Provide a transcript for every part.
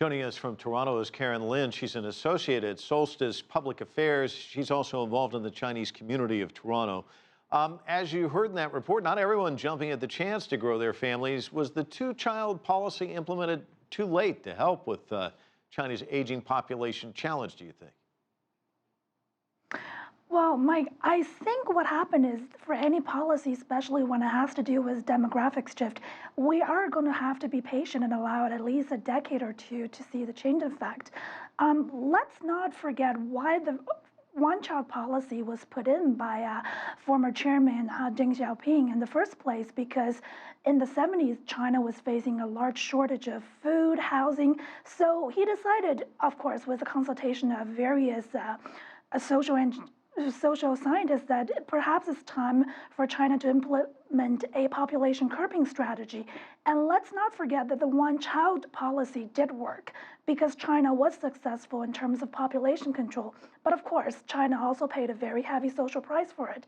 Joining us from Toronto is Karen Lin. She's an associate at Solstice Public Affairs. She's also involved in the Chinese community of Toronto. As you heard in that report, not everyone jumping at the chance to grow their families. Was the two-child policy implemented too late to help with China's aging population challenge, do you think? Well, Mike, I think what happened is for any policy, especially when it has to do with demographic shift, we are going to have to be patient and allow it at least a decade or two to see the change effect. Let's not forget why the one-child policy was put in by former chairman Deng Xiaoping in the first place, because in the 70s, China was facing a large shortage of food, housing. So he decided, of course, with the consultation of various social scientists, that perhaps it's time for China to implement a population curbing strategy. And let's not forget that the one-child policy did work because China was successful in terms of population control. But of course, China also paid a very heavy social price for it.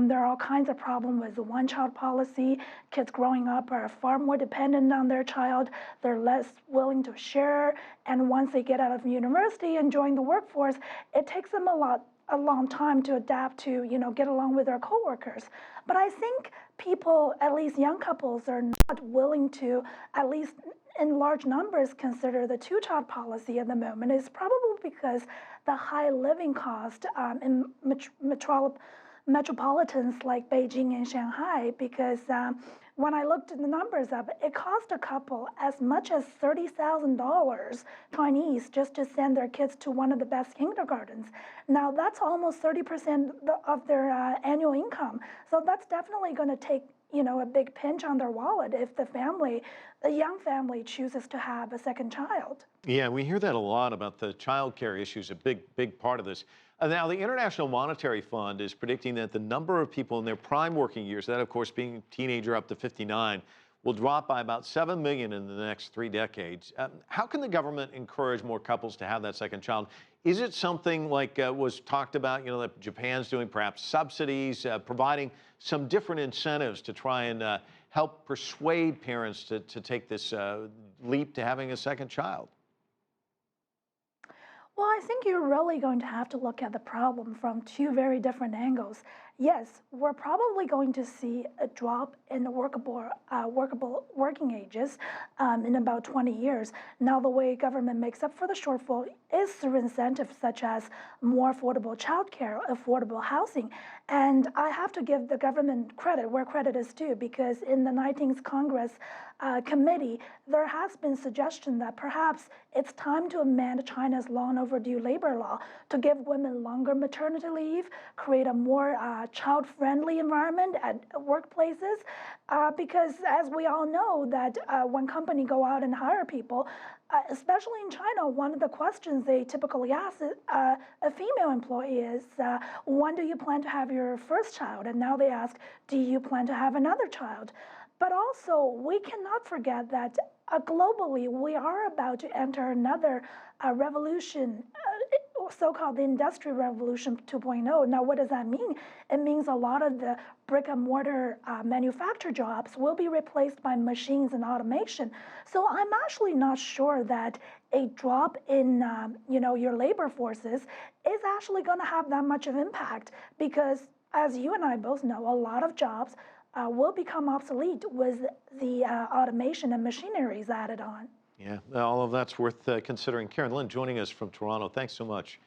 There are all kinds of problems with the one-child policy. Kids growing up are far more dependent on their child. They're less willing to share. And once they get out of university and join the workforce, it takes them a long time to adapt to, get along with their coworkers. But I think people, at least young couples, are not willing to, at least in large numbers, consider the two-child policy at the moment. It's probably because the high living cost in metropolitans like Beijing and Shanghai, because when I looked at the numbers of it, it cost a couple as much as $30,000 Chinese just to send their kids to one of the best kindergartens. Now that's almost 30% of their annual income. So that's definitely going to take a big pinch on their wallet if the young family chooses to have a second child. Yeah, we hear that a lot about the child care issues, a big part of this. Now, the International Monetary Fund is predicting that the number of people in their prime working years, that of course being teenager up to 59, will drop by about 7 million in the next 3 decades. How can the government encourage more couples to have that second child? Is it something like was talked about, that Japan's doing, perhaps subsidies, providing some different incentives to try and help persuade parents to take this leap to having a second child? Well, I think you're really going to have to look at the problem from two very different angles. Yes, we're probably going to see a drop in the workable working ages in about 20 years. Now, the way government makes up for the shortfall is through incentives such as more affordable childcare, affordable housing. And I have to give the government credit where credit is due, because in the 19th Congress committee, there has been suggestion that perhaps it's time to amend China's long overdue labor law to give women longer maternity leave, create a more child-friendly environment at workplaces, because as we all know that when companies go out and hire people, especially in China, one of the questions they typically ask a female employee is, when do you plan to have your first child? And now they ask, do you plan to have another child? But also, we cannot forget that globally, we are about to enter another revolution, so-called the Industrial Revolution 2.0. Now, what does that mean? It means a lot of the brick-and-mortar manufacture jobs will be replaced by machines and automation. So I'm actually not sure that a drop in your labor forces is actually going to have that much of impact, because as you and I both know, a lot of jobs will become obsolete with the automation and machineries added on. Yeah, all of that's worth considering. Karen Lin joining us from Toronto. Thanks so much.